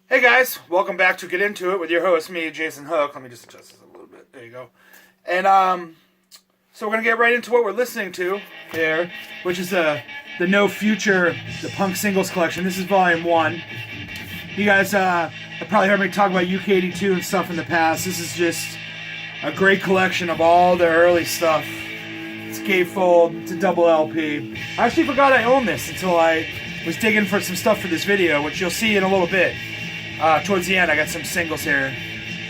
Hey guys, welcome back to Get Into It with your host, me, Jason Hook. Let me just adjust this a little bit. There you go. And so we're gonna get right into what we're listening to here, which is the No Future, the Punk Singles Collection. This is Volume 1. You guys have probably heard me talk about UK82 and stuff in the past. This is just a great collection of all their early stuff. It's gatefold, it's a double LP. I actually forgot I owned this until I was digging for some stuff for this video, which you'll see in a little bit. Towards the end, I got some singles here,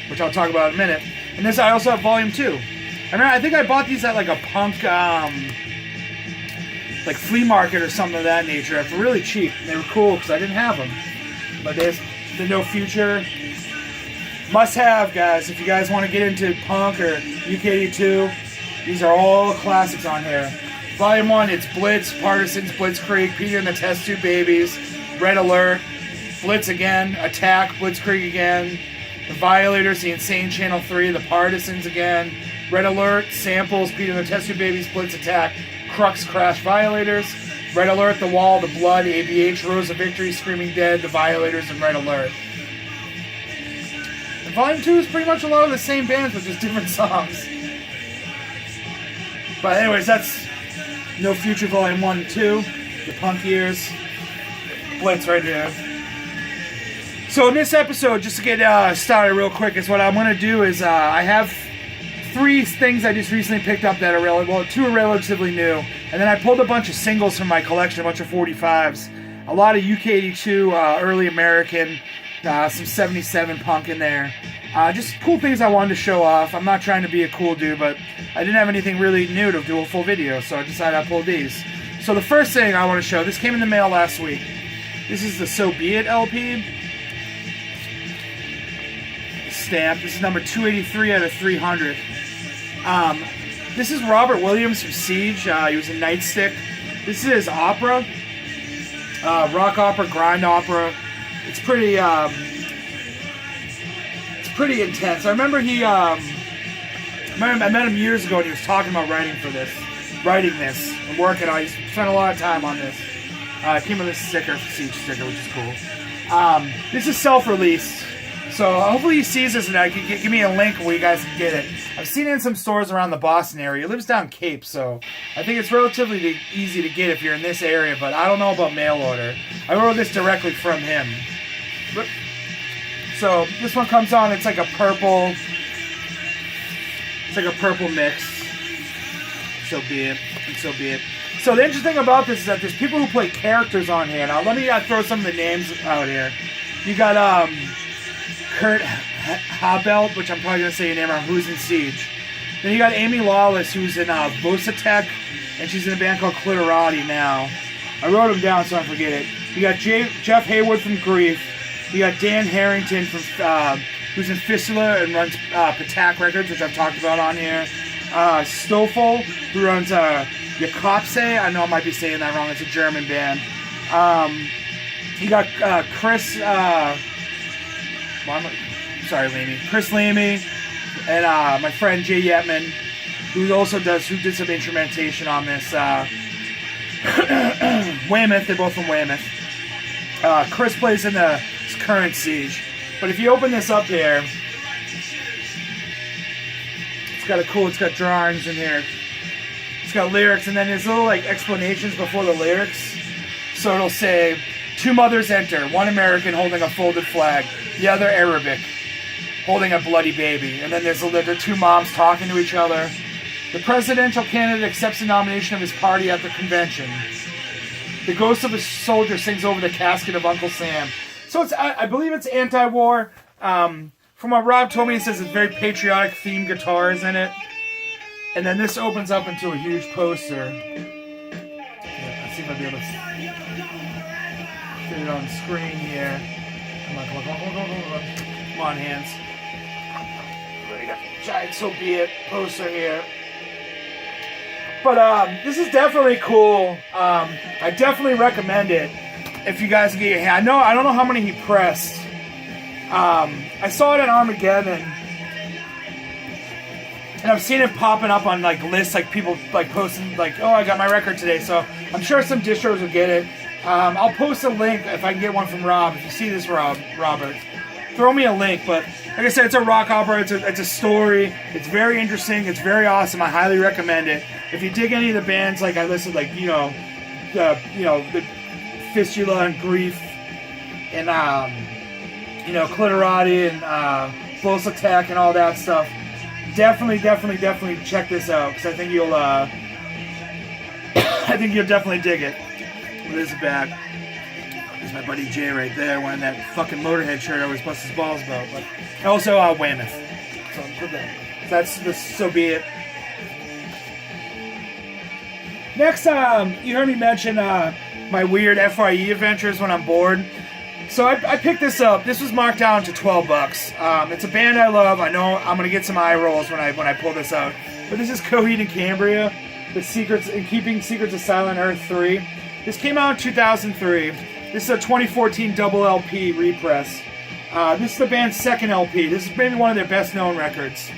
which I'll talk about in a minute. And this, I also have Volume 2. I think I bought these at like a punk, like flea market or something of that nature for really cheap. They were cool because I didn't have them. But there's the No Future. Must have, guys, if you guys want to get into punk or UK82. These are all classics on here. Volume 1, it's Blitz, Partisans, Blitzkrieg, Peter and the Test Tube Babies, Red Alert, Blitz again, Attack, Blitzkrieg again, The Violators, The Insane Channel 3, The Partisans again, Red Alert, Samples, Peter and the Test Tube Babies, Blitz, Attack, Crux, Crash, Violators, Red Alert, The Wall, The Blood, ABH, Rose of Victory, Screaming Dead, The Violators, and Red Alert. And Volume 2 is pretty much a lot of the same bands with just different songs. But anyways, that's No Future Volume 1 and 2, the punk years, Blitz right here. So in this episode, just to get started real quick, is what I'm going to do is I have 3 things I just recently picked up that are 2 are relatively new, and then I pulled a bunch of singles from my collection, a bunch of 45s, a lot of UK82, early American, some 77 punk in there. Just cool things I wanted to show off. I'm not trying to be a cool dude, but I didn't have anything really new to do a full video, so I decided I'd pull these. So the first thing I want to show, this came in the mail last week. This is the So Be It LP. Stamp. This is number 283 out of 300. This is Robert Williams from Siege. He was in Nightstick. This is his opera. Rock opera, grind opera. It's pretty intense. I remember I met him years ago and he was talking about writing this and working on it. He spent a lot of time on this. It came with a sticker, Siege sticker, which is cool. This is self-released. So hopefully he sees this and I can give me a link where you guys can get it. I've seen it in some stores around the Boston area. He lives down Cape, so I think it's relatively easy to get if you're in this area, but I don't know about mail order. I wrote this directly from him. So this one comes on, it's like a purple mix. So be it, and so be it. So the interesting thing about this is that there's people who play characters on here. Now let me throw some of the names out here. You got Kurt Habelt, which I'm probably going to say your name wrong, who's in Siege. Then you got Amy Lawless, who's in Vosatech, and she's in a band called Clitorati now. I wrote them down so I don't forget it. You got Jeff Haywood from Grief. You got Dan Harrington from who's in Fistula and runs Patak Records, which I've talked about on here. Stoffel, who runs Jakobse. I know I might be saying that wrong. It's a German band. You got Chris... Chris Lamy, and my friend Jay Yetman, who did some instrumentation on this. Weymouth, they're both from Weymouth. Chris plays in the current Siege. But if you open this up here, it's got drawings in here. It's got lyrics, and then there's little like explanations before the lyrics. So it'll say, 2 mothers enter, one American holding a folded flag, the other Arabic, holding a bloody baby. And then there's the 2 moms talking to each other. The presidential candidate accepts the nomination of his party at the convention. The ghost of a soldier sings over the casket of Uncle Sam. So I believe it's anti-war. From what Rob told me, it says it's very patriotic themed guitars in it. And then this opens up into a huge poster. Let's see if I'll be able to fit it on the screen here. Come on, hands. We got a giant So Be It poster here. But this is definitely cool. I definitely recommend it if you guys can get your hand. I don't know how many he pressed. I saw it at Armageddon, and I've seen it popping up on like lists, like people like posting like, oh, I got my record today. So I'm sure some distros will get it. I'll post a link if I can get one from Rob. If you see this, Robert, throw me a link. But like I said, it's a rock opera. It's a story. It's very interesting. It's very awesome. I highly recommend it. If you dig any of the bands, like I listen, like the Fistula and Grief, and Clitorati and Close Attack and all that stuff, definitely check this out because I think you'll definitely dig it. This is back. There's my buddy Jay right there wearing that fucking Motorhead shirt I always bust his balls about. But also Weymouth. So that's so be it. Next, you heard me mention my weird FYE adventures when I'm bored. So I picked this up. This was marked down to $12. It's a band I love. I know I'm gonna get some eye rolls when I pull this out. But this is Coheed and Cambria, Keeping Secrets of Silent Earth 3. This came out in 2003. This is a 2014 double LP repress. This is the band's second LP. This is maybe one of their best known records.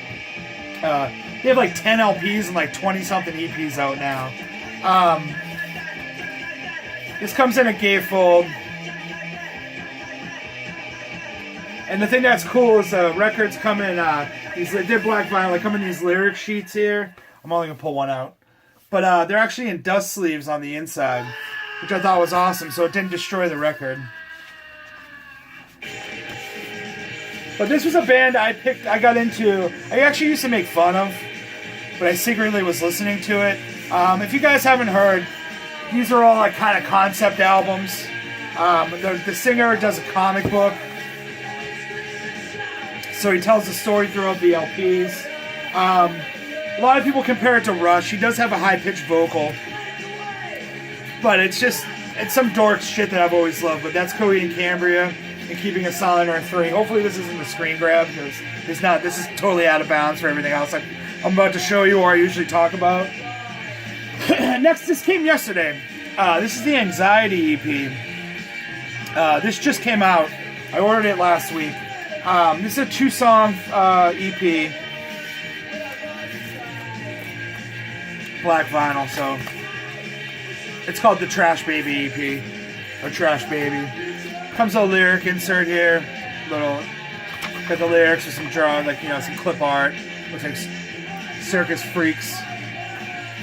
They have like 10 LPs and like 20 something EPs out now. This comes in a gatefold. And the thing that's cool is the records come in they're black vinyl. They come in these lyric sheets here. I'm only gonna pull one out. But they're actually in dust sleeves on the inside, which I thought was awesome, so it didn't destroy the record. But this was a band I got into. I actually used to make fun of, but I secretly was listening to it. If you guys haven't heard, these are all like kind of concept albums. The singer does a comic book, so he tells the story throughout the LPs. A lot of people compare it to Rush. He does have a high-pitched vocal. But it's some dork shit that I've always loved. But that's Coheed and Cambria and Keeping a Silent Earth 3. Hopefully this isn't a screen grab because it's not. This is totally out of bounds for everything else I'm about to show you or I usually talk about. Next, this came yesterday. This is the Anxiety EP. This just came out. I ordered it last week. This is a 2-song EP. Black vinyl, so it's called the Trash Baby EP or Trash Baby. Comes a lyric insert here, got the lyrics with some some clip art. Looks like Circus Freaks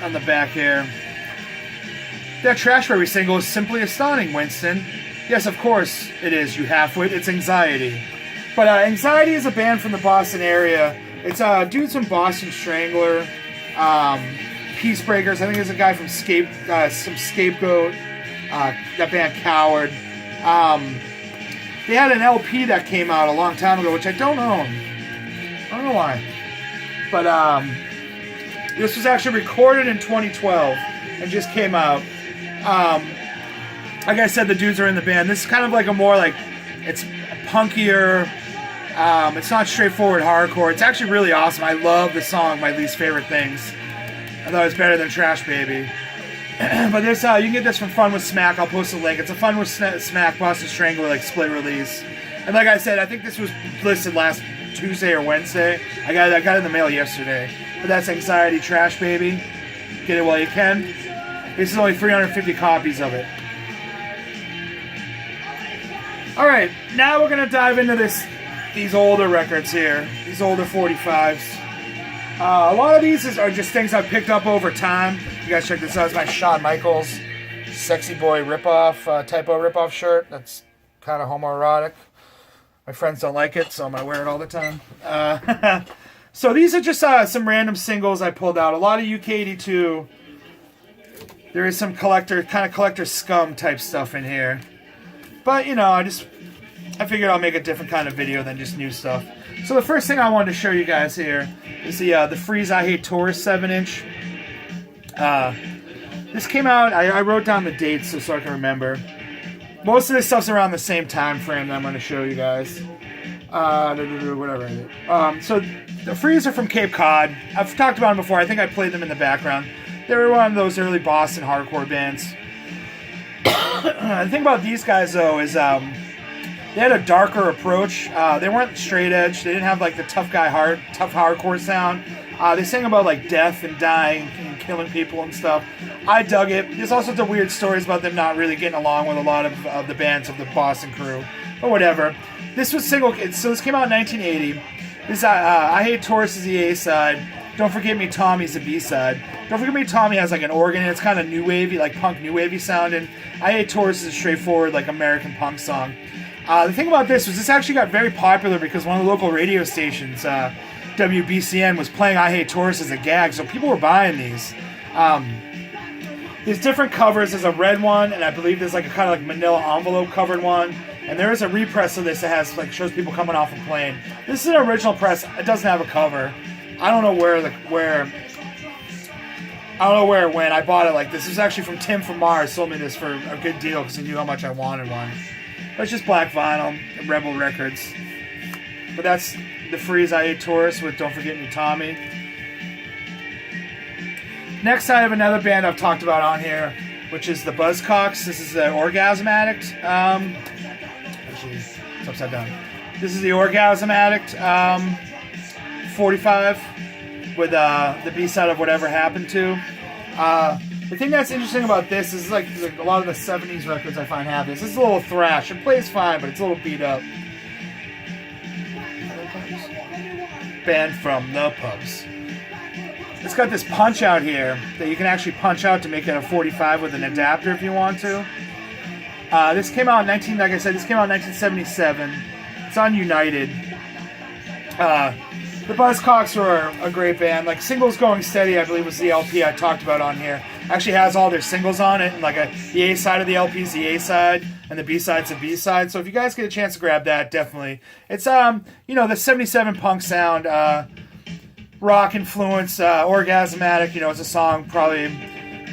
on the back here. That Trash Baby single is simply astounding, Winston. Yes, of course it is. You half-wit. It's Anxiety, but Anxiety is a band from the Boston area. It's dudes from Boston Strangler. Peacebreakers. I think there's a guy from Scapegoat. That band Coward. They had an LP that came out a long time ago, which I don't own. I don't know why. But this was actually recorded in 2012 and just came out. Like I said, the dudes are in the band. This is kind of like it's punkier. It's not straightforward hardcore. It's actually really awesome. I love the song, My Least Favorite Things. I thought it was better than Trash Baby. But this, you can get this from Fun with Smack. I'll post a link. It's a Fun with Smack Boston Strangler split release. And like I said, I think this was listed last Tuesday or Wednesday. I got it in the mail yesterday. But that's Anxiety, Trash Baby. Get it while you can. This is only 350 copies of it. All right, now we're gonna dive into these older records here. These older 45s. A lot of these are just things I've picked up over time. You guys check this out. It's my Shawn Michaels Sexy Boy ripoff, typo ripoff shirt. That's kind of homoerotic. My friends don't like it, so I'm going to wear it all the time. So these are just some random singles I pulled out. A lot of UK82. There is some collector scum type stuff in here. But, I figured I'll make a different kind of video than just new stuff. So the first thing I wanted to show you guys here is the Freeze I Hate Tourist 7-inch. This came out, I wrote down the dates so I can remember. Most of this stuff's around the same time frame that I'm going to show you guys. Whatever. So the Freeze are from Cape Cod. I've talked about them before. I think I played them in the background. They were one of those early Boston hardcore bands. The thing about these guys, though, is they had a darker approach. They weren't straight edge. They didn't have the tough hardcore sound. They sang about death and dying and killing people and stuff. I dug it. There's all sorts of weird stories about them not really getting along with a lot of the bands of the Boston crew, but whatever. This was single. So this came out in 1980. This I Hate Taurus is the A side. Don't Forget Me Tommy's the B side. Don't Forget Me Tommy has like an organ. It's kind of new wavy, like punk new wavy sound, and I Hate Taurus is a straightforward like American punk song. The thing about this was this actually got very popular because one of the local radio stations, WBCN, was playing I Hate Taurus as a gag, so people were buying these. There's different covers. There's a red one, and I believe there's like a kind of like manila envelope covered one. And there is a repress of this that has like shows people coming off a plane. This is an original press. It doesn't have a cover. I don't know where it went. I bought it like this. This is actually from Tim from Mars. Sold me this for a good deal because he knew how much I wanted one. But it's just black vinyl, Rebel Records. But that's the Freeze I Hate Taurus with Don't Forget Me Tommy. Next, I have another band I've talked about on here, which is the Buzzcocks. This is the Orgasm Addict. Actually, it's upside down. This is the Orgasm Addict 45 with the B-side of Whatever Happened To. The thing that's interesting about this is like a lot of the 70s records I find have this. This is a little thrash. It plays fine, but it's a little beat up. Band from the Pubs. It's got this punch out here that you can actually punch out to make it a 45 with an adapter if you want to. This came out in 1977. It's on United. The Buzzcocks were a great band. Like Singles Going Steady, I believe, was the LP I talked about on here. Actually has all their singles on it, and like the A side of the LP is the A side, and the B side's the B side. So if you guys get a chance to grab that, definitely. It's the 77 punk sound, rock influence, orgasmatic. It's a song probably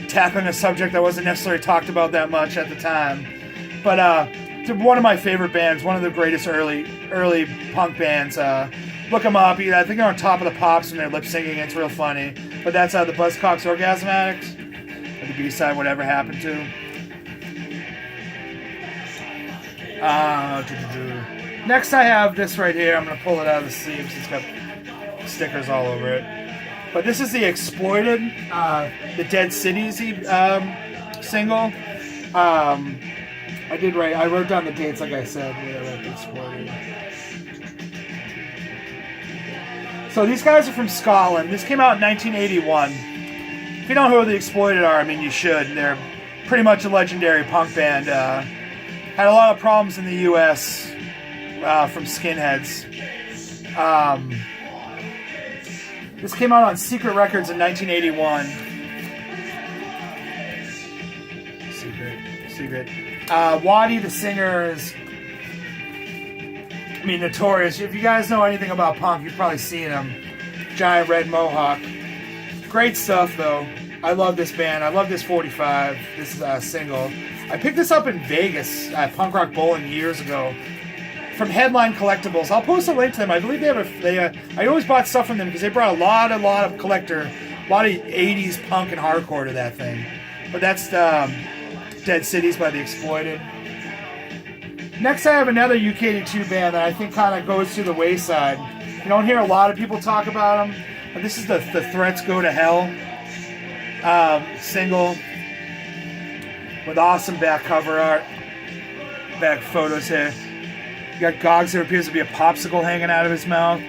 tackling a subject that wasn't necessarily talked about that much at the time. But one of my favorite bands, one of the greatest early punk bands. Look them up. I think they're on Top of the Pops when they're lip syncing. It's real funny. But that's the Buzzcocks Orgasm Addicts. And the B-side, Whatever Happened To. Next I have this right here. I'm going to pull it out of the sleeves. It's got stickers all over it. But this is the Exploited, the Dead Cities single. I wrote down the dates like I said. Exploited. So these guys are from Scotland. This came out in 1981. If you don't know who the Exploited are, I mean, you should. They're pretty much a legendary punk band. Had a lot of problems in the U.S. From skinheads. This came out on Secret Records in 1981. Secret. Waddy, the singer, is... notorious. If you guys know anything about punk, you've probably seen him. Giant red mohawk. Great stuff, though. I love this band. I love this 45. This is a single. I picked this up in Vegas at Punk Rock Bowling years ago from Headline Collectibles. I'll post a link to them. I believe they have I always bought stuff from them because they brought a lot of collector, a lot of 80s punk and hardcore to that thing. But that's Dead Cities by the Exploited. Next, I have another UK82 band that I think kind of goes to the wayside. You don't hear a lot of people talk about them. But this is the Threats Go to Hell single with awesome back cover art, back photos here. You got Goggs, there appears to be a popsicle hanging out of his mouth.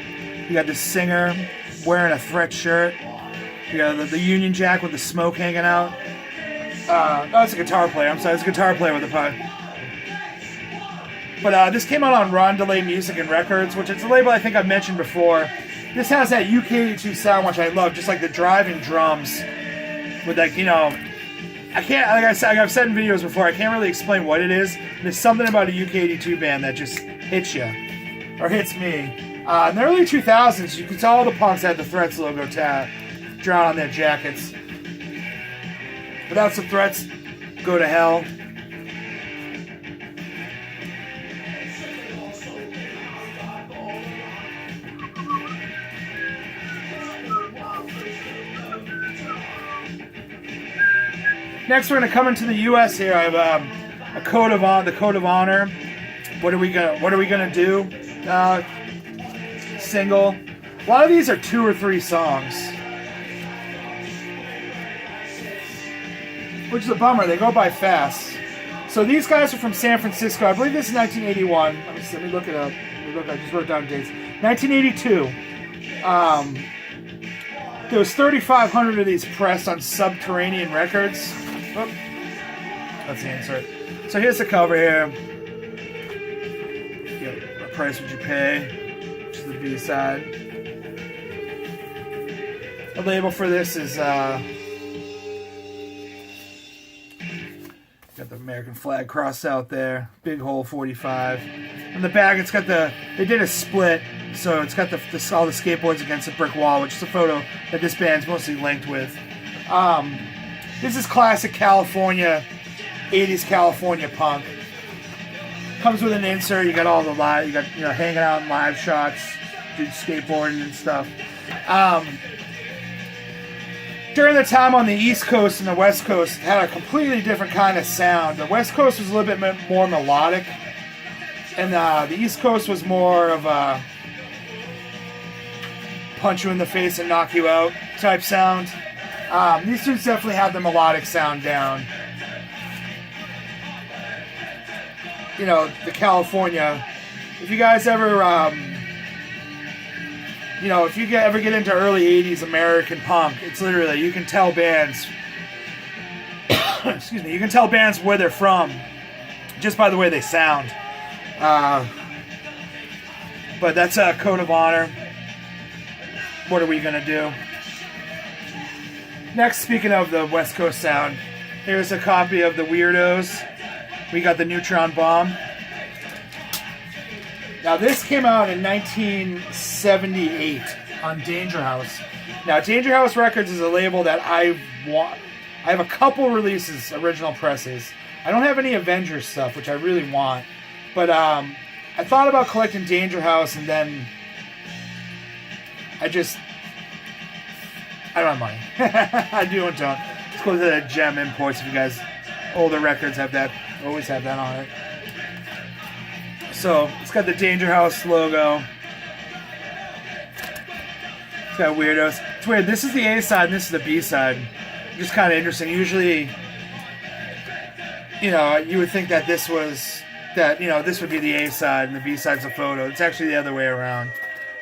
You got the singer wearing a Threat shirt. You got the Union Jack with the smoke hanging out. It's a guitar player. I'm sorry, it's a guitar player with a pipe. But this came out on Rondelay Music and Records, which is a label I think I've mentioned before. This has that UK82 sound, which I love, just like the driving drums with I can't, like I've said in videos before, I can't really explain what it is. There's something about a UK82 band that just hits you, or hits me. In the early 2000s, you could tell all the punks had the Threats logo drawn on their jackets. But that's the Threats Go to Hell. Next, we're going to come into the U.S. here. I have the Code of Honor. What are we gonna do? Single. A lot of these are 2 or 3 songs. which is a bummer. They go by fast. So these guys are from San Francisco. I believe this is 1981. Let me look it up. I just wrote down dates. 1982. There was 3,500 of these pressed on Subterranean Records. Oh, that's the insert. So here's the cover here. What price would you pay? Which is the B side. The label for this is got the American flag crossed out there. Big hole 45. On the back, it's got they did a split, so it's got all the skateboards against a brick wall, which is a photo that this band's mostly linked with. This is classic California, 80s California punk. Comes with an insert. You got all the live, hanging out in live shots, dude skateboarding and stuff. During the time on the East Coast and the West Coast, it had a completely different kind of sound. The West Coast was a little bit more melodic, and the East Coast was more of a punch you in the face and knock you out type sound. These dudes definitely have the melodic sound down. The California. If you guys ever, if you ever get into early 80s American punk, it's literally, you can tell bands, excuse me, you can tell bands where they're from just by the way they sound. But that's a code of honor. What are we going to do? Next, speaking of the West Coast sound, here's a copy of the Weirdos. We got the Neutron Bomb. Now, this came out in 1978 on Danger House. Now, Danger House Records is a label that I have a couple releases, original presses. I don't have any Avengers stuff, which I really want. But I thought about collecting Danger House, and then I don't have money. I do and don't. Let's go to the Gem Imports if you guys, older records have that, always have that on it. So, it's got the Danger House logo. It's got Weirdos. It's weird, this is the A side and this is the B side. Just kind of interesting. Usually, you would think that this would be the A side and the B side's a photo. It's actually the other way around.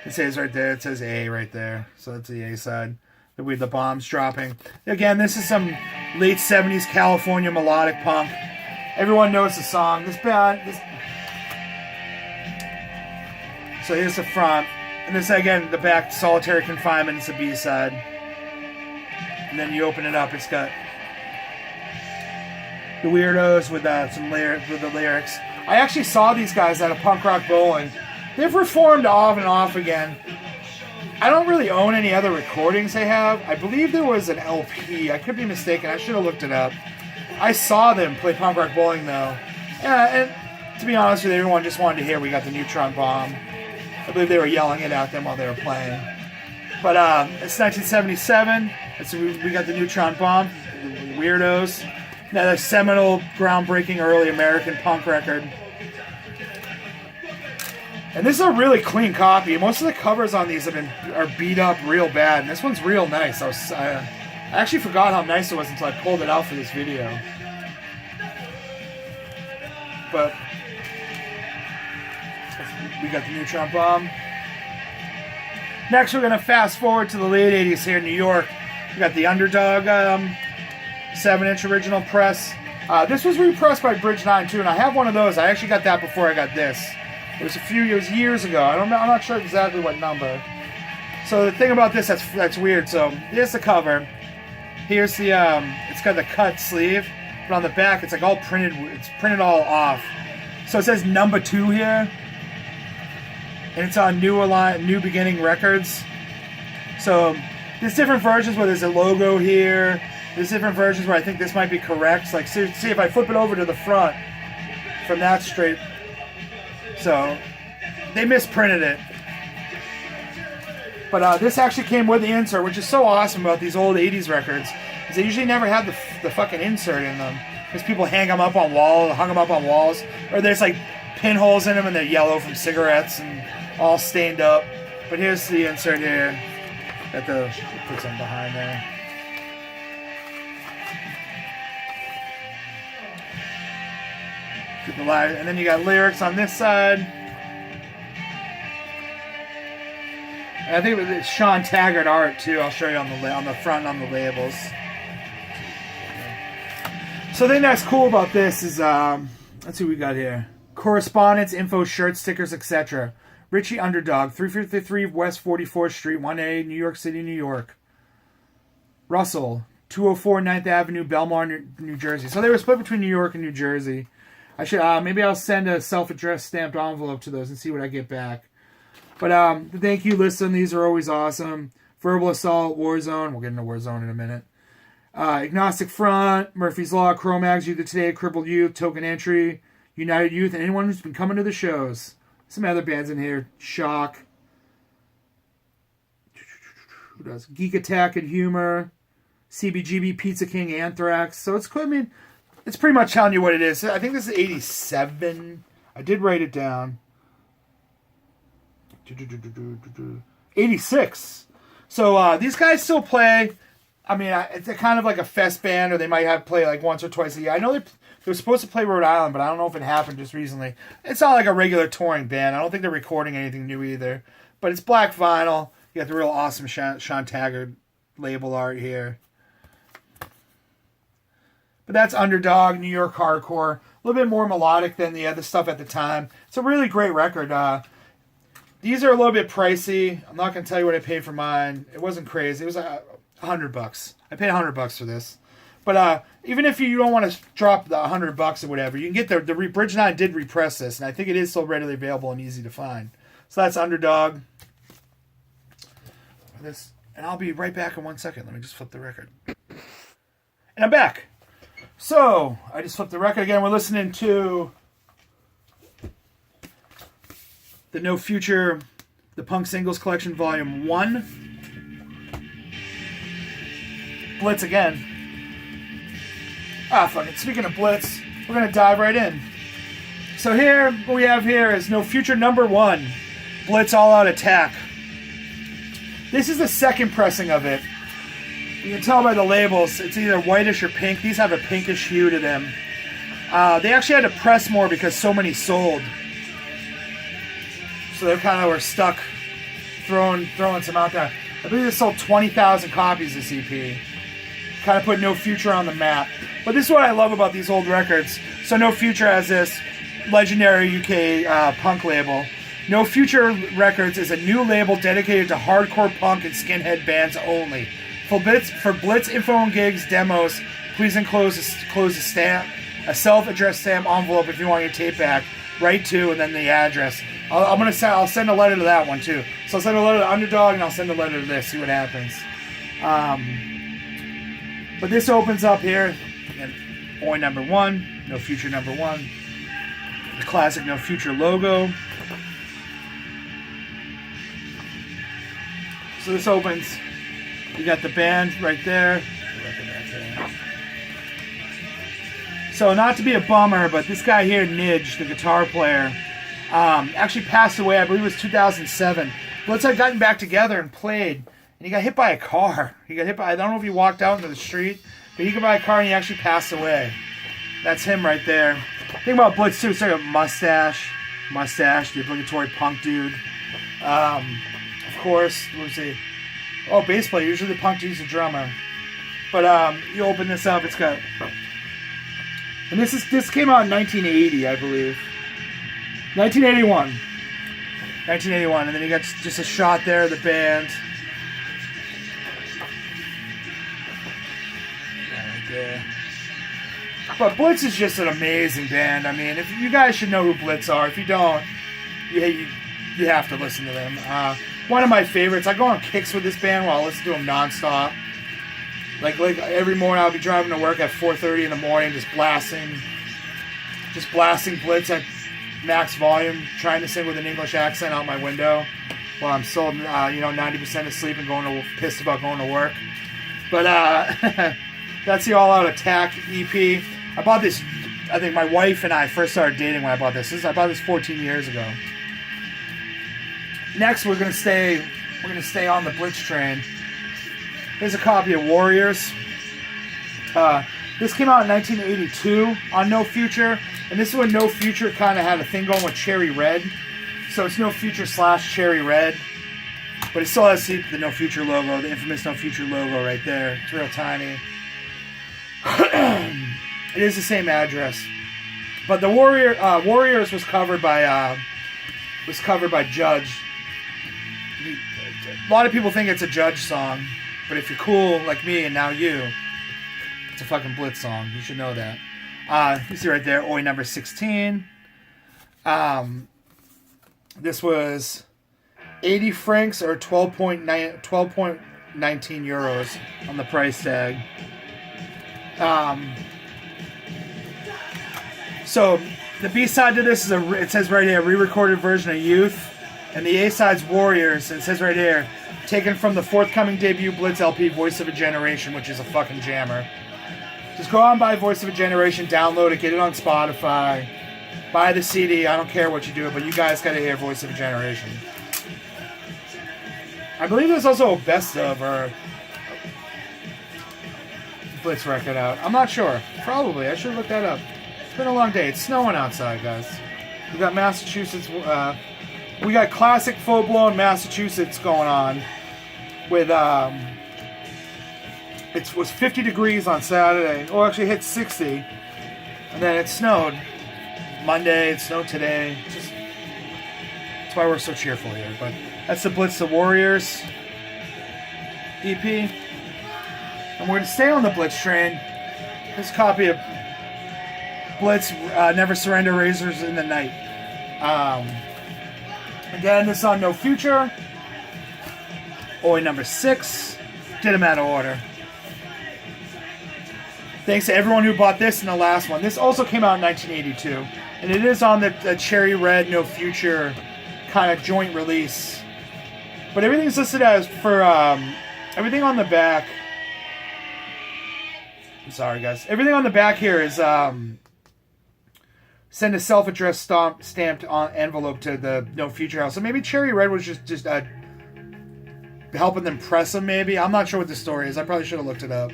It says right there, it says A right there. So that's the A side. With the bombs dropping. Again, this is some late 70s California melodic punk. Everyone knows the song. So here's the front. And this, again, the back, Solitary Confinement, is the B side. And then you open it up, it's got the Weirdos with the lyrics. I actually saw these guys at a punk rock bowling. They've reformed off and off again. I don't really own any other recordings they have. I believe there was an LP. I could be mistaken. I should have looked it up. I saw them play punk rock bowling, though. And to be honest with you, everyone just wanted to hear We Got the Neutron Bomb. I believe they were yelling it at them while they were playing. But it's 1977. We Got the Neutron Bomb. The Weirdos. Now, the seminal, groundbreaking, early American punk record. And this is a really clean copy. Most of the covers on these are beat up real bad. And this one's real nice. I actually forgot how nice it was until I pulled it out for this video. But we got the Neutron Bomb. Next, we're going to fast forward to the late 80s here in New York. We got the Underdog 7-inch original press. This was repressed by Bridge 9 too, and I have one of those. I actually got that before I got this. It was years ago. I'm not sure exactly what number. So the thing about this that's weird. So here's the cover. Here's the it's got the cut sleeve, but on the back it's like all printed. It's printed all off. So it says number 2 here, and it's on New Beginning Records. So there's different versions where there's a logo here. There's different versions where I think this might be correct. Like see if I flip it over to the front from that straight. So, they misprinted it. But this actually came with the insert, which is so awesome about these old 80s records. Is they usually never had the fucking insert in them. Because people hung them up on walls. Or there's like pinholes in them and they're yellow from cigarettes and all stained up. But here's the insert here. Put some behind there. Keep it live. And then you got lyrics on this side. And I think it's Sean Taggart art too. I'll show you on the front on the labels. So the thing that's cool about this is, let's see what we got here. Correspondence, info, shirts, stickers, etc. Richie Underdog, 353 West 44th Street, 1A, New York City, New York. Russell, 204 9th Avenue, Belmar, New Jersey. So they were split between New York and New Jersey. I should maybe I'll send a self-addressed stamped envelope to those and see what I get back. But the thank you lists on these are always awesome. Verbal Assault, Warzone. We'll get into Warzone in a minute. Agnostic Front, Murphy's Law, Chromags, Youth of Today, Crippled Youth, Token Entry, United Youth, and anyone who's been coming to the shows. Some other bands in here. Shock. Who does? Geek Attack and Humor. CBGB, Pizza King, Anthrax. So it's cool. I mean, it's pretty much telling you what it is. I think this is 87. I did write it down. 86. So these guys still play. I mean, it's kind of like a fest band, or they might have play like once or twice a year. I know they were supposed to play Rhode Island, but I don't know if it happened just recently. It's not like a regular touring band. I don't think they're recording anything new either. But it's black vinyl. You got the real awesome Sean Taggart label art here. But that's Underdog, New York hardcore. A little bit more melodic than the other stuff at the time. It's a really great record. These are a little bit pricey. I'm not going to tell you what I paid for mine. It wasn't crazy. It was $100. I paid $100 for this. But even if you don't want to drop the $100 or whatever, you can get the Bridge 9 did repress this, and I think it is still readily available and easy to find. So that's Underdog. And I'll be right back in 1 second. Let me just flip the record. And I'm back. So, I just flipped the record again. We're listening to the No Future, the Punk Singles Collection, Volume 1. Blitz again. Fuck it. Speaking of Blitz, we're going to dive right in. So here, what we have here is No Future number 1, Blitz All Out Attack. This is the second pressing of it. You can tell by the labels, it's either whitish or pink. These have a pinkish hue to them. They actually had to press more because so many sold. So they kind of were stuck throwing some out there. I believe they sold 20,000 copies this EP. Kind of put No Future on the map. But this is what I love about these old records. So No Future has this legendary UK punk label. No Future Records is a new label dedicated to hardcore punk and skinhead bands only. For Blitz info and gigs, demos, please enclose a stamp, a self-addressed stamp envelope if you want your tape back. Write to and then the address. I'll send a letter to that one too. So I'll send a letter to Underdog and I'll send a letter to this. See what happens. But this opens up here. Again, Boy number 1, No Future number 1. The classic No Future logo. So this opens. You got the band right there. So not to be a bummer, but this guy here, Nidge, the guitar player, actually passed away. I believe it was 2007. Blitz had gotten back together and played, and he got hit by a car. I don't know if he walked out into the street, but he got by a car and he actually passed away. That's him right there. Think about Blitz too. It's like a mustache, the obligatory punk dude. Of course, what was he? Oh, bass player. Usually the punk dude's a drummer. But you open this up, it's got... And this came out in 1980, I believe. 1981. 1981. And then you got just a shot there of the band. Right there. But Blitz is just an amazing band. I mean, if you guys should know who Blitz are. If you don't, you have to listen to them. One of my favorites. I go on kicks with this band while I listen to them nonstop. Like every morning I'll be driving to work at 4:30 in the morning, just blasting Blitz at max volume, trying to sing with an English accent out my window while I'm still 90% asleep and pissed about going to work. But that's the All Out Attack EP. I bought this. I think my wife and I first started dating when I bought this. I bought this 14 years ago. Next, we're gonna stay on the Blitz train. Here's a copy of Warriors. This came out in 1982 on No Future. And this is when No Future kind of had a thing going with Cherry Red. So it's No Future / Cherry Red. But it still has the No Future logo, the infamous No Future logo right there. It's real tiny. It is the same address. But the Warriors was covered by Judge. A lot of people think it's a Judge song. But if you're cool like me and now you, it's a fucking Blitz song. You should know that. You see right there, Oi number 16. This was 80 francs or 12.19 euros on the price tag. So the B-side to this is it says right here, re-recorded version of Youth. And the A-side's Warriors. And it says right here, taken from the forthcoming debut Blitz LP, Voice of a Generation, which is a fucking jammer. Just go out and buy Voice of a Generation, download it, get it on Spotify, buy the CD. I don't care what you do, but you guys gotta hear Voice of a Generation. I believe there's also a best of or Blitz record out. I'm not sure. Probably. I should look that up. It's been a long day. It's snowing outside, guys. We got Massachusetts. We got classic full-blown Massachusetts going on with it was 50 degrees on Saturday. Oh, actually hit 60. And then it snowed Monday. It snowed today. That's why we're so cheerful here. But that's the Blitz the Warriors EP. And we're going to stay on the Blitz train. This copy of Blitz, Never Surrender, Razors in the Night. Again, this is on No Future. Oi number 6. Did them out of order. Thanks to everyone who bought this and the last one. This also came out in 1982. And it is on the Cherry Red No Future kind of joint release. But everything's listed as for everything on the back. I'm sorry, guys. Everything on the back here is send a self-addressed stamped on envelope to the No Future house. So maybe Cherry Red was just helping them press them. Maybe I'm not sure what the story is. I probably should have looked it up.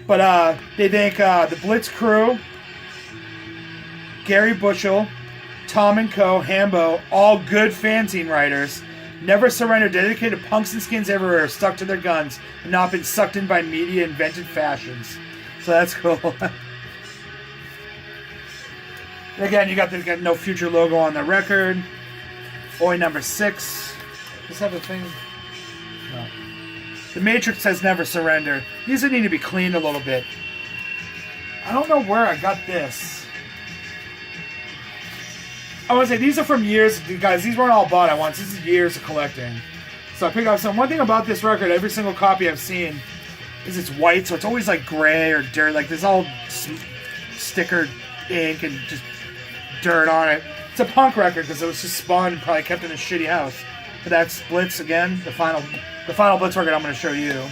But they thank the Blitz crew, Gary Bushell, Tom and Co, Hambo, all good fanzine writers. Never surrender, dedicated punks and skins everywhere, stuck to their guns, and not been sucked in by media invented fashions. So that's cool. And again, you got the No Future logo on the record. Oi number 6. Does this have a thing? No. The Matrix says Never Surrender. These need to be cleaned a little bit. I don't know where I got this. I want to say these are from years, guys. These weren't all bought at once. This is years of collecting. So I picked up some. One thing about this record, every single copy I've seen is it's white, so it's always like gray or dirt. Like there's all stickered ink and just dirt on it. It's a punk record because it was just spun and probably kept in a shitty house. But that's Blitz again, the final Blitz record I'm going to show you.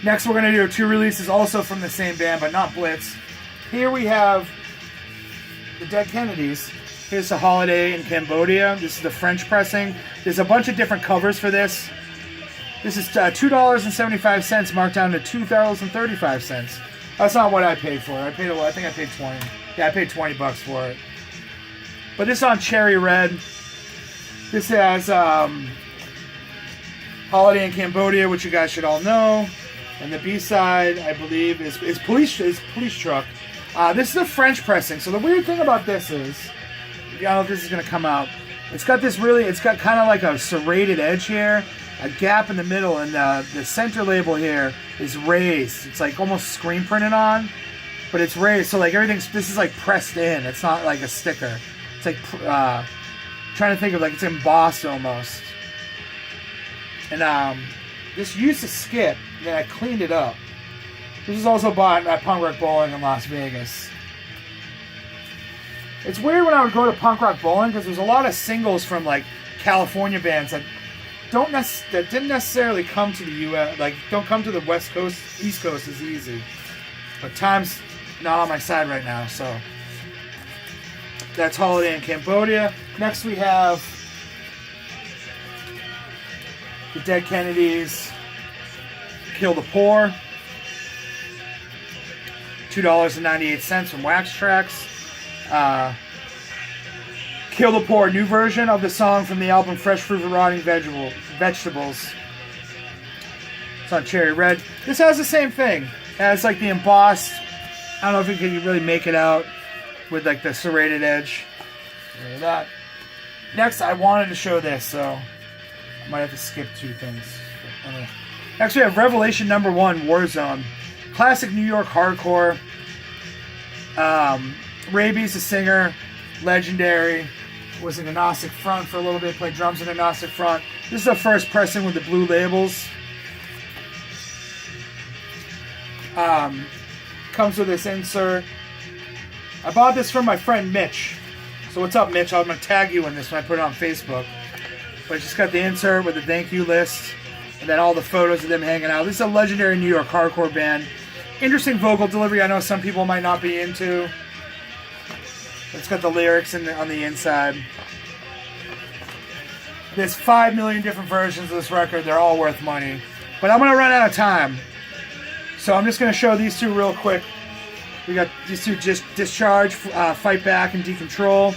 Next, we're going to do 2 releases also from the same band, but not Blitz. Here we have the Dead Kennedys. Here's the Holiday in Cambodia. This is the French pressing. There's a bunch of different covers for this. This is $2.75 marked down to $2.35. That's not what I paid for it. I think I paid 20. Yeah, I paid $20 for it. But this is on Cherry Red. This has Holiday in Cambodia, which you guys should all know. And the B-side, I believe, is Police Truck. This is a French pressing. So the weird thing about this is, I don't know if this is going to come out. It's got kind of like a serrated edge here, a gap in the middle, and the center label here is raised. It's like almost screen printed on, but it's raised. So like this is like pressed in. It's not like a sticker. It's like, trying to think of like it's embossed almost. And this used to skip, and then I cleaned it up. This is also bought at Punk Rock Bowling in Las Vegas. It's weird when I would go to Punk Rock Bowling because there's a lot of singles from like California bands that didn't necessarily come to the U.S. Like don't come to the West Coast, East Coast as easy. But time's not on my side right now, so that's Holiday in Cambodia. Next we have the Dead Kennedys, Kill the Poor. $2.98 from Wax Tracks. Kill the Poor, new version of the song from the album Fresh Fruit and Rotting Vegetables. It's on Cherry Red. This has the same thing. It has like the embossed, I don't know if you can really make it out with like the serrated edge. Look at that. Next, I wanted to show this, so I might have to skip 2 things. Next, we have Revelation number 1, Warzone. Classic New York hardcore. Rabies, the singer, legendary. Was in Agnostic Front for a little bit, played drums in Agnostic Front. This is the first pressing with the blue labels. Comes with this insert. I bought this from my friend Mitch. So what's up, Mitch? I'm going to tag you in this when I put it on Facebook. But it's just got the insert with the thank you list. And then all the photos of them hanging out. This is a legendary New York hardcore band. Interesting vocal delivery. I know some people might not be into. It's got the lyrics on the inside. There's 5 million different versions of this record. They're all worth money. But I'm going to run out of time. So I'm just going to show these 2 real quick. We got these 2, just Discharge, Fight Back, and Decontrol.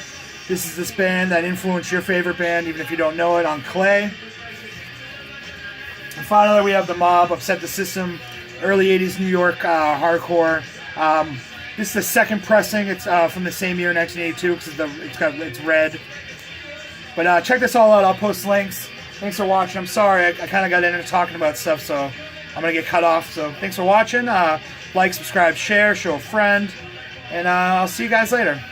This is this band that influenced your favorite band, even if you don't know it, on Clay. And finally, we have The Mob, Upset the System, early 80s New York hardcore. This is the second pressing. It's from the same year, 1982, because it's red. But check this all out. I'll post links. Thanks for watching. I'm sorry, I kind of got into talking about stuff, so I'm going to get cut off. So thanks for watching. Like, subscribe, share, show a friend. And I'll see you guys later.